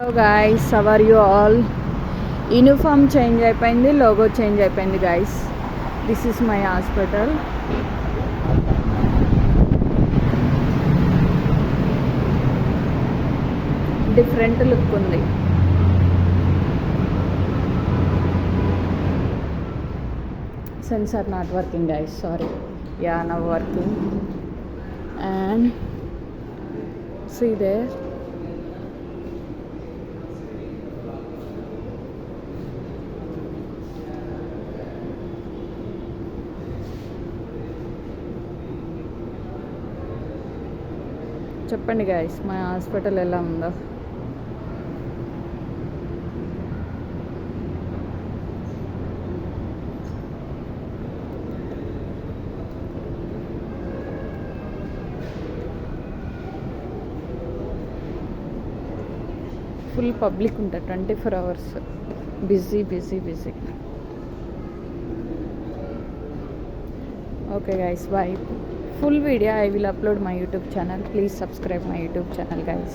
Hello guys, are you all. Uniform change అయిపోయింది, logo change అయిపోయింది guys. This is my hospital. Different look ఉంది. Sensor not working guys, sorry. Yeah, now working. And see there, చెప్పండి guys, మా hospital ఎలా ఉందో. Full public ఉంటారు 24 hours. Busy busy busy. Okay guys, bye. Full video I will upload my YouTube channel. Please subscribe my YouTube channel guys.